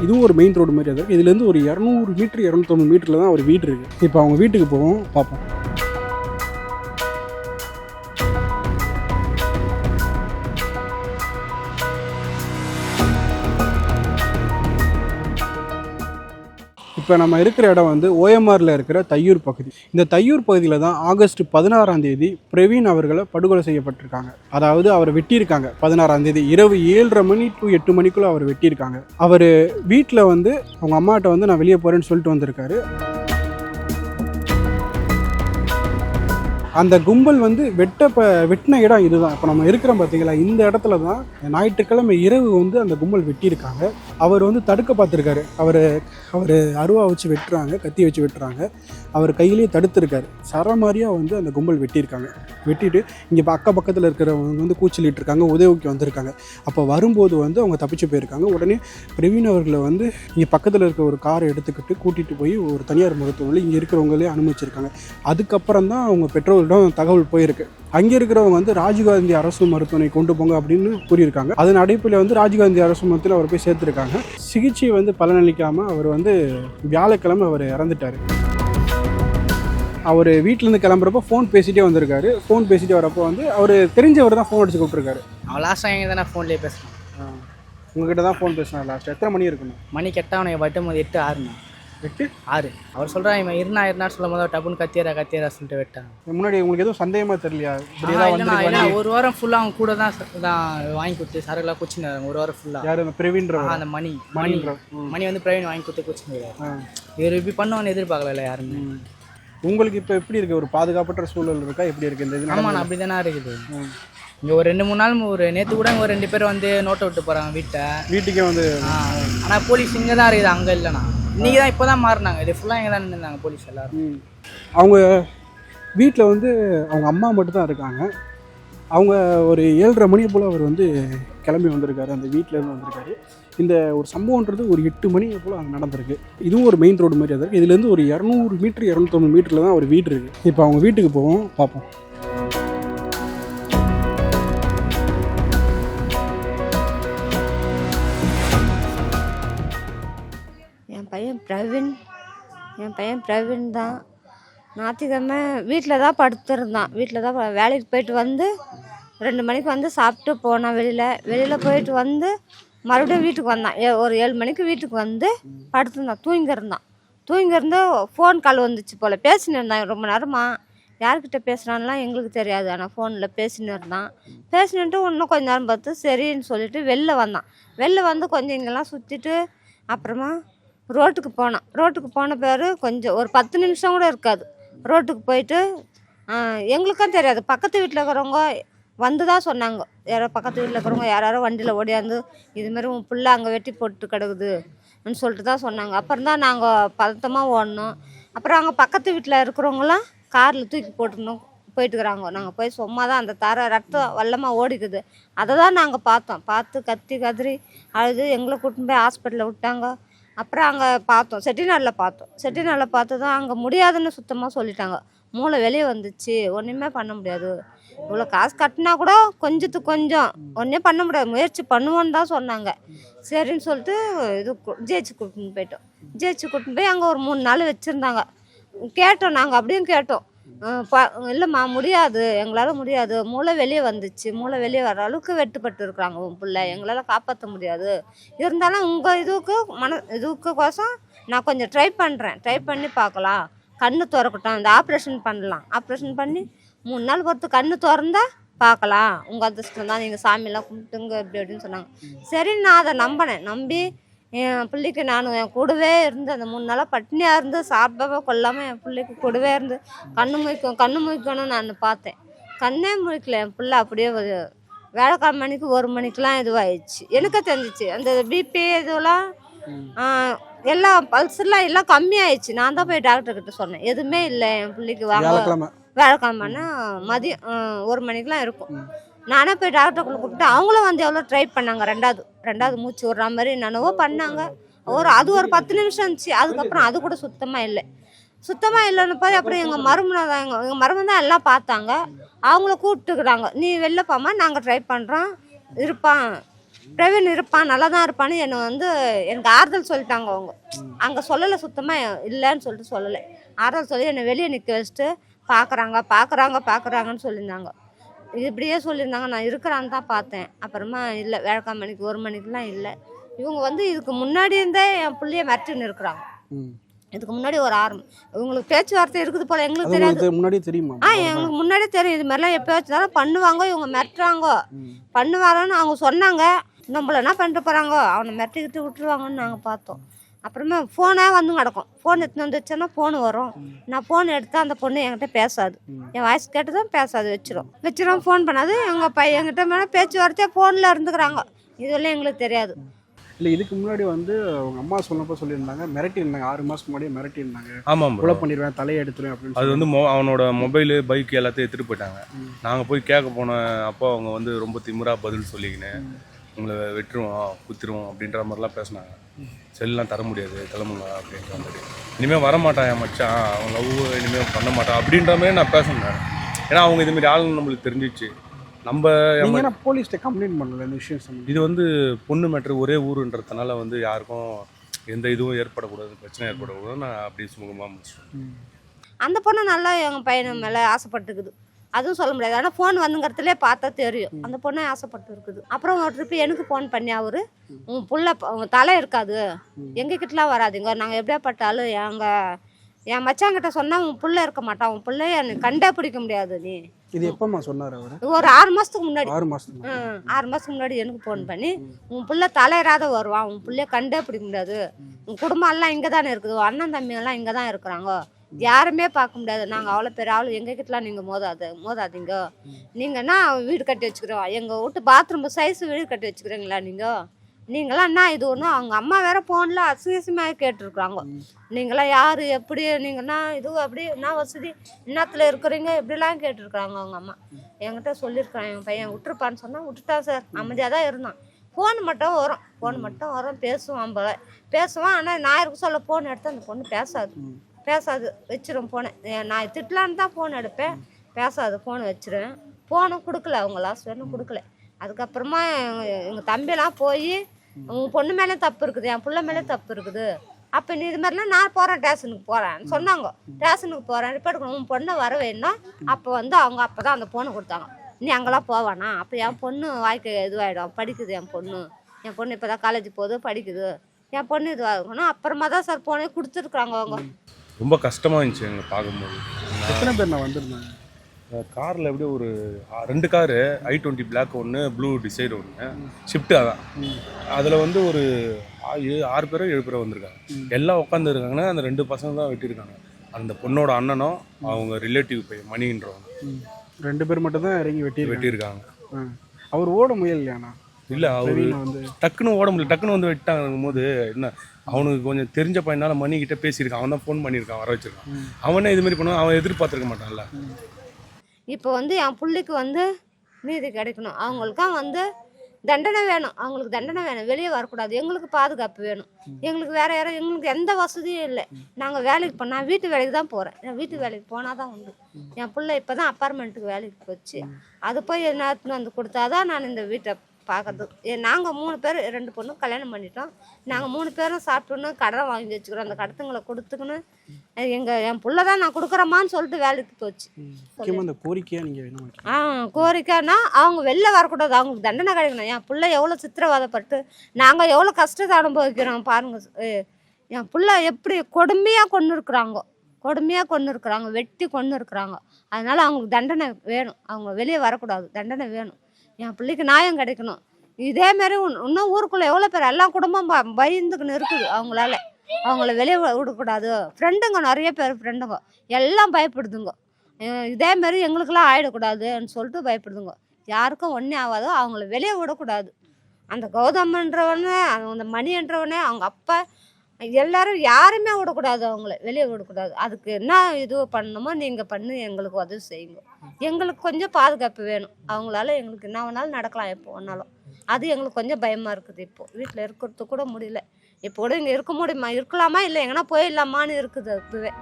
இதுவும் ஒரு main road மாதிரி இருக்குது. இதுலேருந்து ஒரு 200 மீட்டர் 250 மீட்டரில் தான் ஒரு வீடு இருக்குது. இப்போ அவங்க வீட்டுக்கு போவோம், பார்ப்போம். இப்போ நம்ம இருக்கிற இடம் வந்து OMRல இருக்கிற தையூர் பகுதி. இந்த தையூர் பகுதியில் தான் ஆகஸ்ட் 16ஆம் தேதி பிரவீன் அவர்களை படுகொலை செய்யப்பட்டிருக்காங்க. அதாவது அவரை வெட்டியிருக்காங்க. 16ஆம் தேதி இரவு 7:30 மணி to 8 மணிக்குள்ளே அவர் வெட்டியிருக்காங்க. அவர் வீட்டில் வந்து அவங்க அம்மாட்ட வந்து நான் வெளியே போகிறேன்னு சொல்லிட்டு வந்திருக்காரு. அந்த கும்பல் வந்து வெட்டின இடம் இதுதான். இப்போ நம்ம இருக்கிறோம் பார்த்தீங்களா, இந்த இடத்துல தான் ஞாயிற்றுக்கிழமை இரவு வந்து அந்த கும்பல் வெட்டியிருக்காங்க. அவர் வந்து தடுக்க பார்த்துருக்காரு. அவர் அருவா வச்சு வெட்டுறாங்க, கத்தி வச்சு வெட்டுறாங்க. அவர் கையிலேயே தடுத்துருக்காரு. சரமாரியாக வந்து அந்த கும்பல் வெட்டியிருக்காங்க. வெட்டிட்டு இங்கே பக்கத்தில் இருக்கிறவங்க வந்து கூச்சலிட்டு இருக்காங்க, உதவிக்கு வந்திருக்காங்க. அப்போ வரும்போது வந்து அவங்க தப்பிச்சு போயிருக்காங்க. உடனே பிரவீன் அவர்களை வந்து இங்கே பக்கத்தில் இருக்க ஒரு காரை எடுத்துக்கிட்டு கூட்டிகிட்டு போய் ஒரு தனியார் மருத்துவமனையில் இங்கே இருக்கிறவங்களே அனுமதிச்சிருக்காங்க. அதுக்கப்புறம் தான் அவங்க பெற்றோர் தகவல் போயிருக்கு. அங்கே இருக்கிறவங்க வந்து ராஜீவ்காந்தி அரசு மருத்துவமனை கொண்டு போங்க அப்படின்னு கூறியிருக்காங்க. அதன் அடிப்பில் வந்து ராஜீவ்காந்தி அரசு மருத்துவத்தில் அவர் போய் சேர்த்துருக்காங்க. சிகிச்சை வந்து பலனளிக்காமல் அவர் வந்து வியாழக்கிழமை அவர் இறந்துட்டார். அவர் வீட்டிலேருந்து கிளம்புறப்போ ஃபோன் பேசிகிட்டே வந்திருக்காரு. ஃபோன் பேசிகிட்டே வரப்போ வந்து அவர் தெரிஞ்சவர் தான் ஃபோன் அடிச்சு கூப்பிட்டுருக்காரு. அவன் லாஸ்ட்டாக எங்கே தானே ஃபோன்லேயே பேசுகிறான். உங்ககிட்ட தான் ஃபோன் பேசினார். லாஸ்ட் எத்தனை மணி இருக்கணும்? மணி கெட்டவனை வட்டும் 8:06 8:06 அவர் சொல்கிறான். இவன் இருந்தா சொல்லும் போது டப்புன்னு கத்தியரா சொல்லிட்டு வெட்டான். முன்னாடி உங்களுக்கு எதுவும் சந்தேகமாக தெரியலையா? ஒரு வாரம் ஃபுல்லாக அவங்க கூட தான் வாங்கி கொடுத்து சரக்குலாம் குச்சினாரு. ஒரு வாரம் ஃபுல்லாக யார்? பிரவீன். அந்த மணி வந்து பிரவீன் வாங்கி கொடுத்து குச்சினாரு. இவர் இப்படி பண்ணுவான்னு எதிர்பார்க்கல யாருமே. உங்களுக்கு இப்போ எப்படி இருக்குது? ஒரு பாதுகாப்பற்ற சூழல் இருக்கா? எப்படி இருக்குது இந்த இது? ஆமாம், அப்படி தானே இருக்குது. இங்கே ஒரு 2-3 நாள் நேற்று கூட இங்கே 2 பேர் வந்து நோட்டை விட்டு போகிறாங்க வீட்டுக்கே வந்து. ஆனால் போலீஸ் இங்கே தான் இருக்குது, அங்கே இல்லைண்ணா. இன்றைக்கி தான் இப்போ தான் மாறினாங்க. இது ஃபுல்லாக இங்கே தான் நின்றுந்தாங்க போலீஸ் எல்லோரும். அவங்க வீட்டில் வந்து அவங்க அம்மா மட்டும் தான் இருக்காங்க. அவங்க ஒரு 7:30 மணி போல் அவர் வந்து கிளம்பி வந்திருக்காரு, அந்த வீட்டிலேருந்து வந்திருக்காரு. இந்த ஒரு சம்பவன்றது ஒரு 8 மணி போல் அங்கே நடந்திருக்கு. இதுவும் ஒரு மெயின் ரோடு மாதிரி இருக்குது. இதுலேருந்து ஒரு 200 மீட்டர் 250 மீட்டரில் தான் ஒரு வீடு இருக்குது. இப்போ அவங்க வீட்டுக்கு போவோம், பார்ப்போம். என் பையன் பிரவீன் தான். ஞாயிற்றுக்கிழமை வீட்டில் தான் படுத்துருந்தான். வீட்டில் தான் வேலைக்கு போயிட்டு வந்து 2 மணிக்கு வந்து சாப்பிட்டு போனான். வெளியில் போயிட்டு வந்து மறுபடியும் வீட்டுக்கு வந்தான். ஒரு 7 மணிக்கு வீட்டுக்கு வந்து படுத்துருந்தான். தூங்கிருந்து ஃபோன் கால் வந்துச்சு போல். பேசின்னு இருந்தான் ரொம்ப நேரமாக. யார்கிட்ட பேசுகிறான்லாம் எங்களுக்கு தெரியாது. ஆனால் ஃபோனில் பேசின்னு இருந்தான். பேசினுட்டு இன்னும் கொஞ்ச நேரம் பார்த்து சரின்னு சொல்லிட்டு வெளில வந்து கொஞ்சம் இங்கெல்லாம் சுற்றிட்டு அப்புறமா ரோட்டுக்கு போன பேர் கொஞ்சம் ஒரு 10 நிமிஷம் கூட இருக்காது. ரோட்டுக்கு போயிட்டு எங்களுக்கும் தெரியாது. பக்கத்து வீட்டில் இருக்கிறவங்க வந்து தான் சொன்னாங்க. யாரோ பக்கத்து வீட்டில் இருக்கிறவங்க யாரோ வண்டியில் ஓடியாந்து இதுமாரி உன் பிள்ளை அங்கே வெட்டி போட்டு கிடக்குதுன்னு சொல்லிட்டு தான் சொன்னாங்க. அப்புறம் தான் நாங்கள் பதட்டமாக ஓடணும். அப்புறம் அங்கே பக்கத்து வீட்டில் இருக்கிறவங்களாம் காரில் தூக்கி போட்டுருந்தோம் போயிட்டுக்கிறாங்க. நாங்கள் போய் சும்மா தான் அந்த ரத்தம் வல்லமாக ஓடிக்குது. அதை தான் நாங்கள் பார்த்து கத்தி கதறி அழுது எங்களை கூட்டின்னு போய் ஹாஸ்பிட்டலில் விட்டாங்க. அப்புறம் அங்கே செட்டிநாடில் பார்த்து தான் அங்கே முடியாதுன்னு சுத்தமாக சொல்லிட்டாங்க. மூளை வெளியே வந்துச்சு, ஒன்றுமே பண்ண முடியாது. இவ்வளோ காசு கட்டினா கூட கொஞ்சத்துக்கு கொஞ்சம் ஒன்றே பண்ண முடியாது, முயற்சி பண்ணுவோன்னு தான் சொன்னாங்க. சரின்னு சொல்லிட்டு ஜிஹெச் கூட்டின்னு போய் அங்கே ஒரு 3 நாள் வச்சுருந்தாங்க. கேட்டோம், நாங்கள் அப்படியும் கேட்டோம். இல்லைம்மா முடியாது, எங்களால் முடியாது, மூளை வெளியே வந்துச்சு, மூளை வெளியே வர அளவுக்கு வெட்டுப்பட்டு இருக்கிறாங்க உன் பிள்ளை, எங்களால் காப்பாற்ற முடியாது. இருந்தாலும் உங்கள் இதுக்கு கோசம் நான் கொஞ்சம் ட்ரை பண்ணி பார்க்கலாம். கண்ணு திறக்கட்டும், இந்த ஆப்ரேஷன் பண்ணி 3 நாள் பொறுத்து கண்ணு திறந்தா பார்க்கலாம், உங்கள் அதிர்ஷ்டம் தான், நீங்கள் சாமியெல்லாம் கும்பிட்டுங்க இப்படி அப்படின்னு சொன்னாங்க. சரி, நான் அதை நம்பி என் பிள்ளைக்கு நான் என் கூடவே இருந்து அந்த 3 நாளாக பட்டினியாக இருந்து சாப்பிடாம கொள்ளாமல் என் பிள்ளைக்கு கூடவே இருந்து கண்ணு முழிக்கணும்னு நான் பார்த்தேன். கண்ணே முழிக்கல. என் பிள்ளை அப்படியே வேலைக்கிழமை மணிக்கு 1 மணிக்கெலாம் இதுவாகிடுச்சு. எனக்கு தெரிஞ்சிச்சு அந்த பிபி இதுவெல்லாம் எல்லாம் பல்ஸ்லாம் எல்லாம் கம்மியாயிடுச்சு. நான் தான் போய் டாக்டர்கிட்ட சொன்னேன், எதுவுமே இல்லை என் பிள்ளைக்கு. வேலைக்கிழமைன்னா மதியம் 1 மணிக்கெலாம் இருக்கும். நானே போய் டாக்டருக்குள்ள கூப்பிட்டு அவங்களும் வந்து எவ்வளோ ட்ரை பண்ணாங்க. ரெண்டாவது மூச்சு விடுற மாதிரி என்னென்னவோ பண்ணாங்க. அது ஒரு 10 நிமிஷம் இருந்துச்சு. அதுக்கப்புறம் அது கூட சுத்தமாக இல்லைன்னு போய் அப்புறம் எங்கள் மருமகன் தான் எல்லாம் பார்த்தாங்க. அவங்கள கூப்பிட்டுக்கிறாங்க, நீ வெளில போமா, நாங்கள் ட்ரை பண்ணுறோம், இருப்பான் பிரவீன் இருப்பான், நல்லா தான் இருப்பான்னு என்னை வந்து எனக்கு ஆறுதல் சொல்லிட்டாங்க அவங்க. அங்கே சொல்லலை, சுத்தமாக இல்லைன்னு சொல்லிட்டு சொல்லலை. ஆறுதல் சொல்லி என்னை வெளியே நிற்க வச்சுட்டு பார்க்குறாங்கன்னு சொல்லியிருந்தாங்க. இது இப்படியே சொல்லியிருந்தாங்க. நான் இருக்கிறான்னு தான் பார்த்தேன். அப்புறமா இல்லை, வேலைக்கார மணிக்கு 1 மணிக்கெலாம் இல்லை. இவங்க வந்து இதுக்கு முன்னாடி இருந்தே என் பிள்ளைய மிரட்டின்னு இருக்கிறாங்க. இதுக்கு முன்னாடி ஒரு இவங்களுக்கு பேச்சுவார்த்தை இருக்குது போல, எங்களுக்கு தெரியாது. முன்னாடி தெரியுமா? எங்களுக்கு முன்னாடியே தெரியும். இது மாதிரிலாம் எப்போயாச்சும் பண்ணுவாங்க, இவங்க மிரட்டுறாங்க பண்ணுவாங்கன்னு அவங்க சொன்னாங்க. நம்மள என்ன பண்ணிட்டு போகிறாங்க, அவனை மிரட்டிக்கிட்டு விட்டுருவாங்கன்னு நாங்கள் பார்த்தோம். அப்புறமா ஃபோனே வந்து கிடக்கும். ஃபோன் எடுத்துன்னு வந்து வச்சோன்னா ஃபோன் வரும். நான் ஃபோன் எடுத்தால் அந்த பொண்ணு என்கிட்ட பேசாது. என் வாய்ஸ் கேட்டு தான் பேசாது, வச்சிரும் ஃபோன் பண்ணாது. எங்கள் பையன் என்கிட்ட மேலே பேச்சுவார்த்தையாக ஃபோனில் இருந்துக்கிறாங்க. இதெல்லாம் எங்களுக்கு தெரியாது. இல்லை, இதுக்கு முன்னாடி வந்து அவங்க அம்மா சொன்னப்போ சொல்லியிருந்தாங்க, மிரட்டியிருந்தாங்க. 6 மாதத்துக்கு முன்னாடியே மிரட்டியிருந்தாங்க. ஆமாம், கொலை பண்ணிடுவேன், தலையை எடுத்துருவேன் அப்படின்னு. அது வந்து அவனோட மொபைலு, பைக் எல்லாத்தையும் எடுத்துகிட்டு போயிட்டாங்க. நாங்கள் போய் கேட்க போன அப்போ அவங்க வந்து ரொம்ப திமிராக பதில் சொல்லிக்கினேன், உங்களை வெட்டுருவோம் குத்திருவோம் அப்படின்ற மாதிரிலாம் பேசினாங்க. செல்லாம் தர முடியாது, கிளம்புங்க அப்படின்ற மாதிரி. இனிமேல் வரமாட்டான் என் மச்சான், அவன் லவ் இனிமேல் பண்ண மாட்டான் அப்படின்ற மாதிரி நான் பேசினேன். ஏன்னா அவங்க இதுமாரி ஆளுங்க நம்மளுக்கு தெரிஞ்சிச்சு. நம்ம போலீஸ்கிட்ட கம்ப்ளைண்ட் பண்ணல இந்த விஷயம். இது வந்து பொண்ணு மேட்ரு, ஒரே ஊருன்றதுனால வந்து யாருக்கும் எந்த இதுவும் ஏற்படக்கூடாது, பிரச்சனை ஏற்படக்கூடாது. நான் அப்படியே சுமூகமாக முடிச்சிட்டேன். அந்த பொண்ணு நல்லா எங்கள் பையன் மேலே ஆசைப்பட்டுக்குது, அதுவும் சொல்ல முடியாது. ஆனால் ஃபோன் வந்துங்கிறதுலே பார்த்தா தெரியும் அந்த பொண்ணை ஆசைப்பட்டு இருக்குது. அப்புறம் ஒரு ட்ரிப்பு எனக்கு ஃபோன் பண்ணி அவரு, உன் புள்ள உங்கள் தலை இருக்காது, எங்ககிட்டலாம் வராதிங்க, நாங்கள் எப்படியா பட்டாலும் என் மச்சாங்கிட்ட சொன்னால் உன் புள்ள இருக்க மாட்டான், உன் பிள்ளைய எனக்கு கண்டே பிடிக்க முடியாது. நீ இது எப்பமா சொன்னார் அவர்? ஒரு 6 மாதத்துக்கு முன்னாடி. 6 மாதத்துக்கு முன்னாடி எனக்கு ஃபோன் பண்ணி, உன் பிள்ளை தலையராத வருவான், உன் பிள்ளைய கண்டே பிடிக்க முடியாது, உன் குடும்பம் எல்லாம் இங்கே தானே இருக்குது, அண்ணன் தம்பி எல்லாம் இங்கே தான் இருக்கிறாங்க, யாருமே பார்க்க முடியாது, நாங்கள் அவ்வளோ பேர் ஆள், எங்ககிட்டலாம் நீங்கள் மோதாதீங்க, நீங்கன்னா வீடு கட்டி வச்சுக்கிறோம், எங்கள் வீட்டு பாத்ரூம் சைஸ் வீடு கட்டி வச்சுக்கிறீங்களா நீங்களாம் என்ன இது ஒன்றும். அவங்க அம்மா வேற ஃபோனில் அசிங்கமாக கேட்டுருக்குறாங்க, நீங்களாம் யார், எப்படி, நீங்கன்னா இது அப்படி என்ன வசதி, இன்னத்தில் இருக்கிறீங்க இப்படிலாம் கேட்டுருக்குறாங்க. அவங்க அம்மா என்கிட்ட சொல்லியிருக்கான், என் பையன் விட்டுருப்பான்னு சொன்னால் விட்டுட்டான் சார், அமைதியாக தான் இருந்தான். ஃபோன் மட்டும் வரும் பேசுவான். ஆனால் நான் இருக்க சொல்ல ஃபோன் எடுத்து அந்த பொண்ணு பேசாது வச்சிரும் ஃபோனை. நான் திட்டலான்னு தான் ஃபோன் எடுப்பேன், பேசாது, ஃபோனை வச்சிருவேன். ஃபோனும் கொடுக்கல, அவங்க லாஸ்ட் வேணும் கொடுக்கல. அதுக்கப்புறமா எங்கள் தம்பியெல்லாம் போய், உன் பொண்ணு மேலே தப்பு இருக்குது, என் பிள்ளை மேலே தப்பு இருக்குது, அப்போ நீ இது மாதிரிலாம் நான் போகிறேன், ஸ்டேஷனுக்கு போகிறேன்னு சொன்னாங்க. ஸ்டேஷனுக்கு போகிறேன், ரிப்போர்ட் கொடுக்கணும், உன் பொண்ணை வர வேணும். அப்போ வந்து அவங்க அப்போ தான் அந்த பொண்ணை கொடுத்தாங்க. நீ அங்கெல்லாம் போவானா, அப்போ என் பொண்ணு வாழ்க்கை இதுவாகிடும், படிக்குது என் பொண்ணு இப்போ தான் காலேஜ் போகுது, படிக்குது, என் பொண்ணு இதுவாக இருக்கணும். அப்புறமா தான் சார் போனே கொடுத்துருக்குறாங்க. அவங்க ரொம்ப கஷ்டமாக இருந்துச்சு எங்களை பார்க்கும்போது. எத்தனை பேர் நான் வந்திருந்தாங்க காரில் எப்படியும் ஒரு 2 காரு, i20 பிளாக் ஒன்று, ப்ளூ டிசைர் ஒன்று, ஷிஃப்ட்டு. அதான் அதில் வந்து ஒரு 6 பேரோ 7 பேரோ வந்திருக்காங்க. எல்லாம் உட்காந்துருக்காங்கன்னா அந்த 2 பசங்க தான் வெட்டியிருக்காங்க. அந்த பொண்ணோட அண்ணனும் அவங்க ரிலேட்டிவ் பையன் மணின்றவங்க 2 பேர் மட்டும் தான் இறங்கி வெட்டியிருக்காங்க. அவர் ஓட முயலையாண்ணா? இல்லை, அவர் டக்குன்னு ஓட முடியல, டக்குன்னு வந்து வெட்டாங்கும் போது என்ன, அவனுக்கு கொஞ்சம் தெரிஞ்ச பையனால மணிக்கிட்ட பேசியிருக்கான், அவன் தான் ஃபோன் பண்ணியிருக்கான், வர வச்சிருக்கான். அவனே இதுமாரி பண்ணுவான், அவன் எதிர்பார்த்துருக்க மாட்டான்ல. இப்போ வந்து என் பிள்ளைக்கு வந்து நீதி கிடைக்கணும், அவங்களுக்கும் வந்து தண்டனை வேணும், அவங்களுக்கு தண்டனை வேணும், வெளியே வரக்கூடாது, எங்களுக்கு பாதுகாப்பு வேணும். எங்களுக்கு வேறு யாரும், எங்களுக்கு எந்த வசதியும் இல்லை. நாங்கள் வேலைக்கு போனால் வீட்டு வேலைக்கு தான் போகிறேன், நான் வீட்டு வேலைக்கு போனால் தான் உண்டு. என் பிள்ளை இப்போ தான் அப்பார்ட்மெண்ட்டுக்கு வேலைக்கு போச்சு, அது போய் என்ன வந்து கொடுத்தாதான் நான் இந்த வீட்டை பார்க்கறதுக்கு. நாங்கள் 3 பேர், 2 பொண்ணும் கல்யாணம் பண்ணிட்டோம். நாங்கள் 3 பேரும் சாப்பிட்டோன்னு கடன் வாங்கி வச்சுக்கிறோம். அந்த கடத்துங்களை கொடுத்துக்குன்னு என் பிள்ளை தான் நான் கொடுக்குறேம்மான்னு சொல்லிட்டு வேலைக்கு போச்சு. இந்த கோரிக்கையா நீங்கள் கோரிக்கைன்னா அவங்க வெளில வரக்கூடாது, அவங்களுக்கு தண்டனை கிடைக்கணும். என் பிள்ளை எவ்வளோ சித்திரவதைப்பட்டு நாங்கள் எவ்வளோ கஷ்டத்தை அனுபவிக்கிறோம் பாருங்க. என் பிள்ளை எப்படி கொடுமையாக கொண்டு இருக்கிறாங்க, வெட்டி கொண்டு இருக்கிறாங்க. அதனால அவங்களுக்கு தண்டனை வேணும், அவங்க வெளியே வரக்கூடாது, தண்டனை வேணும். என் பிள்ளைக்கு நியாயம் கிடைக்கணும். இதேமாரி இன்னும் ஊருக்குள்ளே எவ்வளோ பேர் எல்லா குடும்பம் பயந்துக்குன்னு இருக்குது. அவங்கள வெளியே விடக்கூடாது. ஃப்ரெண்டுங்க நிறைய பேர், ஃப்ரெண்டுங்க எல்லாம் பயப்படுதுங்க. இதேமாரி எங்களுக்கெல்லாம் ஆகிடக்கூடாதுன்னு சொல்லிட்டு பயப்படுதுங்க. யாருக்கும் ஒன்றே ஆகாதோ அவங்கள வெளியே விடக்கூடாது. அந்த கௌதம்ன்றவனே, அந்த மணின்றவனே, அவங்க அப்பா எல்லாரும் யாருமே விடக்கூடாது, அவங்கள வெளியே விடக்கூடாது. அதுக்கு என்ன இது பண்ணணுமோ நீங்கள் பண்ணி எங்களுக்கு உதவி செய்யுங்க. எங்களுக்கு கொஞ்சம் பாதுகாப்பு வேணும். அவங்களால எங்களுக்கு என்ன வேணாலும் நடக்கலாம், எப்போ வேணாலும். அது எங்களுக்கு கொஞ்சம் பயமாக இருக்குது. இப்போது வீட்டில் இருக்கிறதுக்கு கூட முடியல. இப்போ கூட இங்கே இருக்க முடியுமா, இருக்கலாமா, இல்லை எங்கன்னா போயிடலாமான்னு இருக்குது. அதுவே